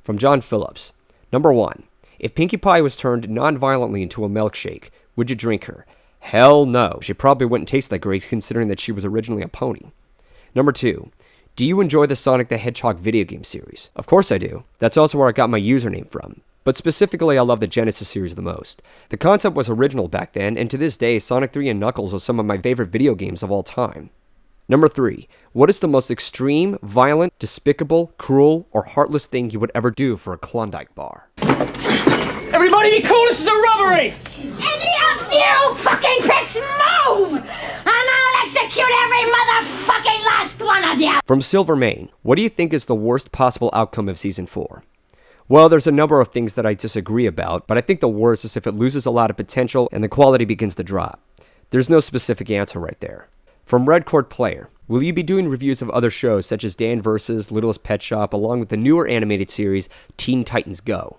From John Phillips. Number 1. If Pinkie Pie was turned non-violently into a milkshake, would you drink her? Hell no. She probably wouldn't taste that great considering that she was originally a pony. Number 2. Do you enjoy the Sonic the Hedgehog video game series? Of course I do. That's also where I got my username from. But specifically, I love the Genesis series the most. The concept was original back then, and to this day, Sonic 3 and Knuckles are some of my favorite video games of all time. Number 3. What is the most extreme, violent, despicable, cruel, or heartless thing you would ever do for a Klondike bar? Everybody be cool, this is a robbery! Any of you fucking pricks move! And I'll execute every motherfucking last one of you! From Silver Mane. What do you think is the worst possible outcome of Season 4? Well, there's a number of things that I disagree about, but I think the worst is if it loses a lot of potential and the quality begins to drop. There's no specific answer right there. From Red Court Player. Will you be doing reviews of other shows such as Dan vs. Littlest Pet Shop along with the newer animated series Teen Titans Go?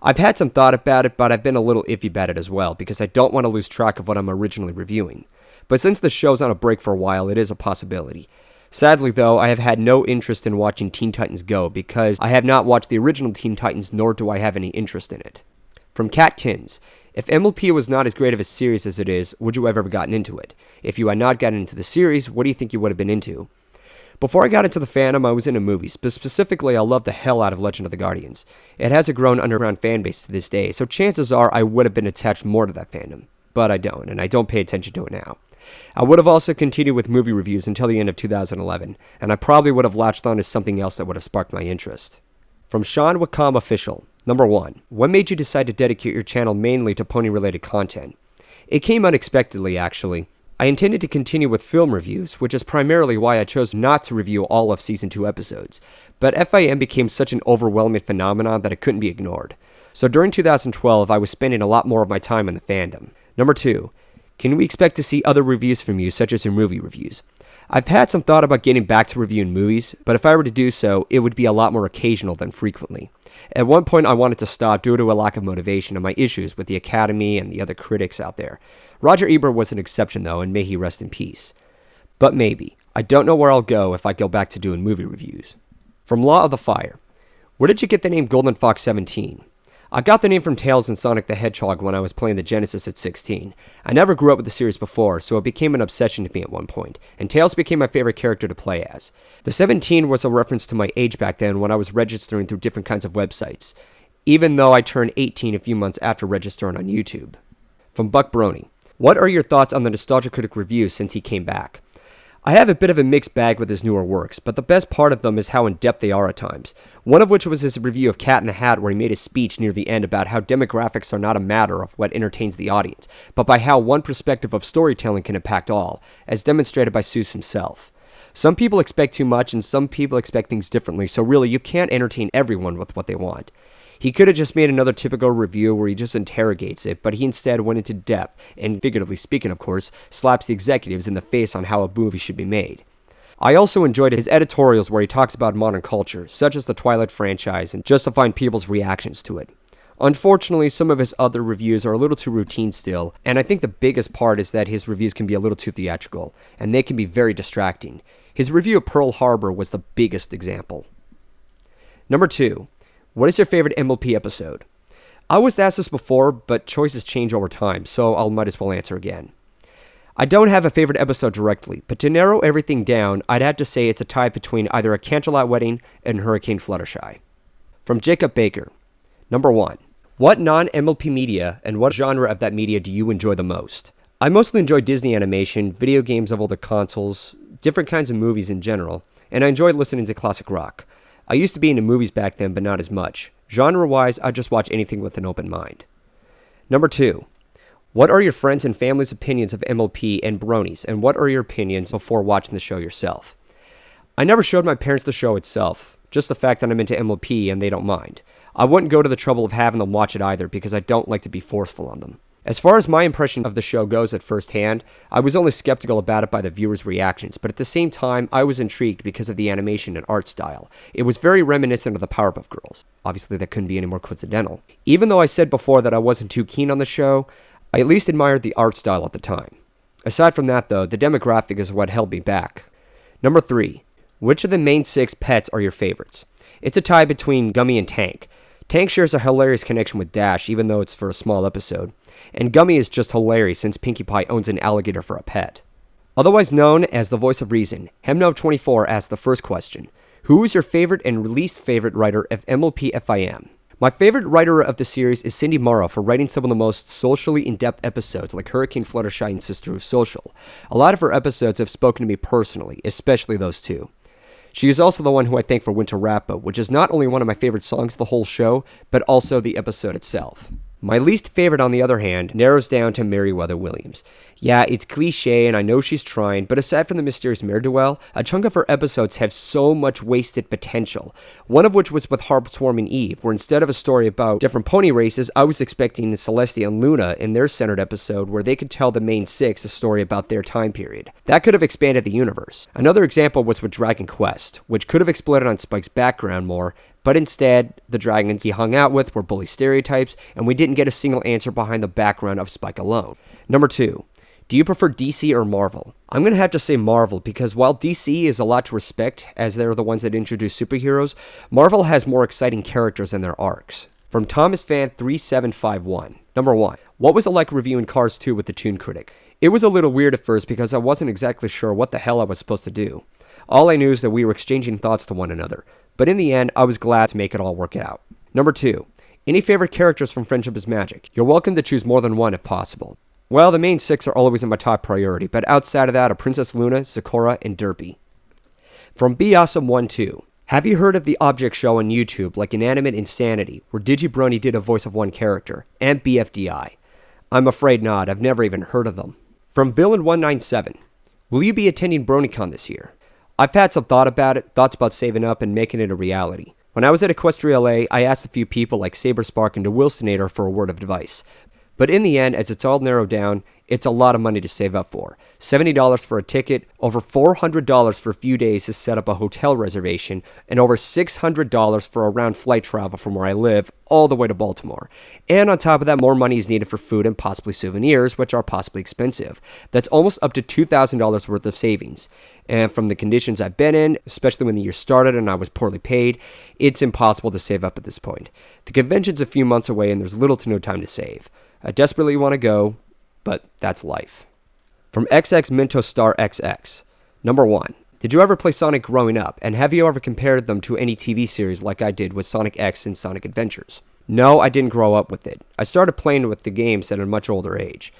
I've had some thought about it, but I've been a little iffy about it as well because I don't want to lose track of what I'm originally reviewing. But since the show's on a break for a while, it is a possibility. Sadly, though, I have had no interest in watching Teen Titans Go because I have not watched the original Teen Titans, nor do I have any interest in it. From Cat Kins. If MLP was not as great of a series as it is, would you have ever gotten into it? If you had not gotten into the series, what do you think you would have been into? Before I got into the fandom, I was into movies, but specifically I love the hell out of Legend of the Guardians. It has a grown underground fan base to this day, so chances are I would have been attached more to that fandom. But I don't, and I don't pay attention to it now. I would have also continued with movie reviews until the end of 2011, and I probably would have latched on to something else that would have sparked my interest. From Sean Wickham Official. Number 1. What made you decide to dedicate your channel mainly to pony-related content? It came unexpectedly, actually. I intended to continue with film reviews, which is primarily why I chose not to review all of Season 2 episodes, but FIM became such an overwhelming phenomenon that it couldn't be ignored. So during 2012, I was spending a lot more of my time in the fandom. Number 2. Can we expect to see other reviews from you, such as your movie reviews? I've had some thought about getting back to reviewing movies, but if I were to do so, it would be a lot more occasional than frequently. At one point, I wanted to stop due to a lack of motivation and my issues with the Academy and the other critics out there. Roger Ebert was an exception, though, and may he rest in peace. But maybe. I don't know where I'll go if I go back to doing movie reviews. From Law of the Fire. Where did you get the name GoldenFox 17? I got the name from Tails and Sonic the Hedgehog when I was playing the Genesis at 16. I never grew up with the series before, so it became an obsession to me at one point, and Tails became my favorite character to play as. The 17 was a reference to my age back then when I was registering through different kinds of websites, even though I turned 18 a few months after registering on YouTube. From Buck Brony. What are your thoughts on the Nostalgia Critic review since he came back? I have a bit of a mixed bag with his newer works, but the best part of them is how in-depth they are at times. One of which was his review of Cat in the Hat, where he made a speech near the end about how demographics are not a matter of what entertains the audience, but by how one perspective of storytelling can impact all, as demonstrated by Seuss himself. Some people expect too much, and some people expect things differently, so really you can't entertain everyone with what they want. He could have just made another typical review where he just interrogates it, but he instead went into depth, and figuratively speaking of course, slaps the executives in the face on how a movie should be made. I also enjoyed his editorials where he talks about modern culture, such as the Twilight franchise, and justifying people's reactions to it. Unfortunately, some of his other reviews are a little too routine still, and I think the biggest part is that his reviews can be a little too theatrical, and they can be very distracting. His review of Pearl Harbor was the biggest example. Number 2. What is your favorite MLP episode? I was asked this before, but choices change over time, so I might as well answer again. I don't have a favorite episode directly, but to narrow everything down, I'd have to say it's a tie between either A Canterlot Wedding and Hurricane Fluttershy. From Jacob Baker. Number 1. What non-MLP media and what genre of that media do you enjoy the most? I mostly enjoy Disney animation, video games of older consoles, different kinds of movies in general, and I enjoy listening to classic rock. I used to be into movies back then, but not as much. Genre-wise, I just watch anything with an open mind. Number 2. What are your friends' and family's opinions of MLP and bronies, and what are your opinions before watching the show yourself? I never showed my parents the show itself, just the fact that I'm into MLP and they don't mind. I wouldn't go to the trouble of having them watch it either because I don't like to be forceful on them. As far as my impression of the show goes at first hand, I was only skeptical about it by the viewers' reactions, but at the same time, I was intrigued because of the animation and art style. It was very reminiscent of the Powerpuff Girls. Obviously, that couldn't be any more coincidental. Even though I said before that I wasn't too keen on the show, I at least admired the art style at the time. Aside from that, though, the demographic is what held me back. Number 3. Which of the main 6 pets are your favorites? It's a tie between Gummy and Tank. Tank shares a hilarious connection with Dash, even though it's for a small episode. And Gummy is just hilarious since Pinkie Pie owns an alligator for a pet. Otherwise known as the voice of reason, Hemno24 asked the first question. Who is your favorite and least favorite writer of MLP FIM? My favorite writer of the series is Cindy Morrow for writing some of the most socially in-depth episodes like Hurricane Fluttershy and Sister Who's Social. A lot of her episodes have spoken to me personally, especially those two. She is also the one who I thank for Winter Wrap-Up, which is not only one of my favorite songs of the whole show, but also the episode itself. My least favorite, on the other hand, narrows down to Meriwether Williams. Yeah, it's cliche and I know she's trying, but aside from the mysterious ne'er-do-well, a chunk of her episodes have so much wasted potential. One of which was with Heartwarming Eve, where instead of a story about different pony races, I was expecting Celestia and Luna in their centered episode where they could tell the main six a story about their time period. That could have expanded the universe. Another example was with Dragon Quest, which could have explored on Spike's background more, but instead, the dragons he hung out with were bully stereotypes, and we didn't get a single answer behind the background of Spike alone. Number 2. Do you prefer DC or Marvel? I'm going to have to say Marvel, because while DC is a lot to respect, as they're the ones that introduce superheroes, Marvel has more exciting characters in their arcs. From Thomas Fan 3751. Number 1. What was it like reviewing Cars 2 with the Toon Critic? It was a little weird at first because I wasn't exactly sure what the hell I was supposed to do. All I knew is that we were exchanging thoughts to one another. But in the end, I was glad to make it all work out. Number 2. Any favorite characters from Friendship is Magic? You're welcome to choose more than one if possible. Well, the main 6 are always in my top priority, but outside of that are Princess Luna, Sakura, and Derpy. From BAwesome12. Have you heard of the Object Show on YouTube like Inanimate Insanity, where DigiBrony did a voice of one character, and BFDI? I'm afraid not, I've never even heard of them. From Villain197. Will you be attending BronyCon this year? I've had some thoughts about saving up and making it a reality. When I was at Equestria LA, I asked a few people like Saberspark and the Wilsonator for a word of advice. But in the end, as it's all narrowed down, it's a lot of money to save up for. $70 for a ticket, over $400 for a few days to set up a hotel reservation, and over $600 for a round flight travel from where I live all the way to Baltimore. And on top of that, more money is needed for food and possibly souvenirs, which are possibly expensive. That's almost up to $2,000 worth of savings. And from the conditions I've been in, especially when the year started and I was poorly paid, it's impossible to save up at this point. The convention's a few months away and there's little to no time to save. I desperately want to go, but that's life. From XX Minto Star XX. Number 1. Did you ever play Sonic growing up, and have you ever compared them to any TV series like I did with Sonic X and Sonic Adventures? No, I didn't grow up with it. I started playing with the games at a much older age.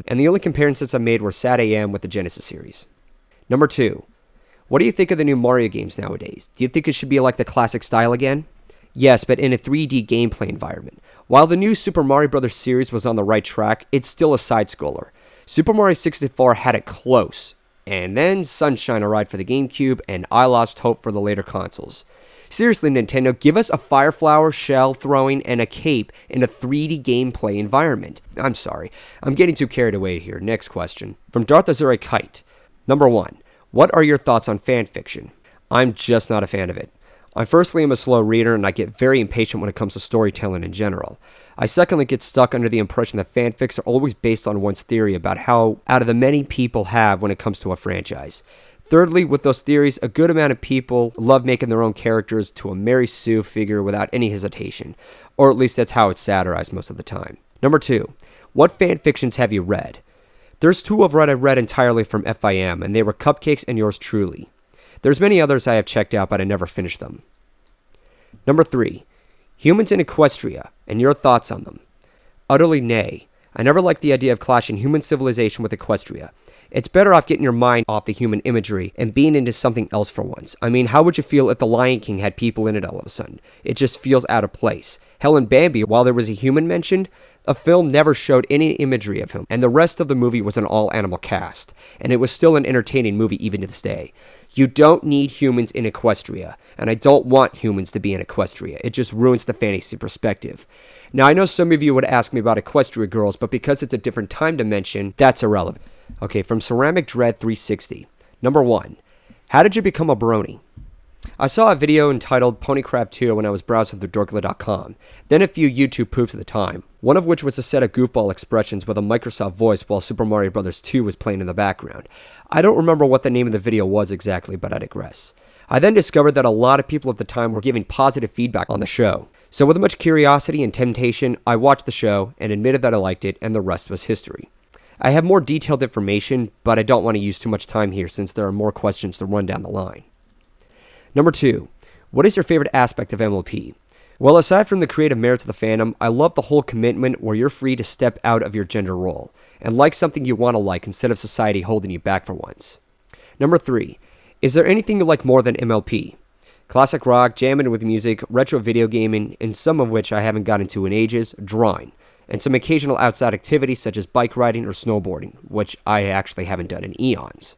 And the only comparisons I made were Sad AM with the Genesis series. Number 2. What do you think of the new Mario games nowadays? Do you think it should be like the classic style again? Yes, but in a 3D gameplay environment. While the new Super Mario Bros. Series was on the right track, it's still a side-scroller. Super Mario 64 had it close, and then Sunshine arrived for the GameCube, and I lost hope for the later consoles. Seriously, Nintendo, give us a fire flower, shell throwing, and a cape in a 3D gameplay environment. I'm sorry, I'm getting too carried away here. Next question. From Darth Azure Kite. Number 1. What are your thoughts on fanfiction? I'm just not a fan of it. I firstly am a slow reader and I get very impatient when it comes to storytelling in general. I secondly get stuck under the impression that fanfics are always based on one's theory about how out of the many people have when it comes to a franchise. Thirdly, with those theories, a good amount of people love making their own characters to a Mary Sue figure without any hesitation. Or at least that's how it's satirized most of the time. Number 2. What fanfictions have you read? There's 2 I've read entirely from FIM, and they were Cupcakes and Yours Truly. There's many others I have checked out, but I never finished them. Number 3. Humans in Equestria, and your thoughts on them. Utterly nay. I never liked the idea of clashing human civilization with Equestria. It's better off getting your mind off the human imagery and being into something else for once. I mean, how would you feel if The Lion King had people in it all of a sudden? It just feels out of place. Hell, in Bambi, while there was a human mentioned, a film never showed any imagery of him, and the rest of the movie was an all-animal cast, and it was still an entertaining movie even to this day. You don't need humans in Equestria, and I don't want humans to be in Equestria. It just ruins the fantasy perspective. Now, I know some of you would ask me about Equestria Girls, but because it's a different time dimension, that's irrelevant. Okay, from Ceramic Dread 360. Number 1. How did you become a brony? I saw a video entitled Ponycraft 2 when I was browsing through dorkly.com, then a few YouTube poops at the time, one of which was a set of goofball expressions with a Microsoft voice while Super Mario Bros. 2 was playing in the background. I don't remember what the name of the video was exactly, but I digress. I then discovered that a lot of people at the time were giving positive feedback on the show. So with much curiosity and temptation, I watched the show and admitted that I liked it, and the rest was history. I have more detailed information, but I don't want to use too much time here since there are more questions to run down the line. Number 2. What is your favorite aspect of MLP? Well, aside from the creative merits of the fandom, I love the whole commitment where you're free to step out of your gender role and like something you want to like instead of society holding you back for once. Number 3. Is there anything you like more than MLP? Classic rock, jamming with music, retro video gaming, and some of which I haven't gotten into in ages, drawing, and some occasional outside activities such as bike riding or snowboarding, which I actually haven't done in eons.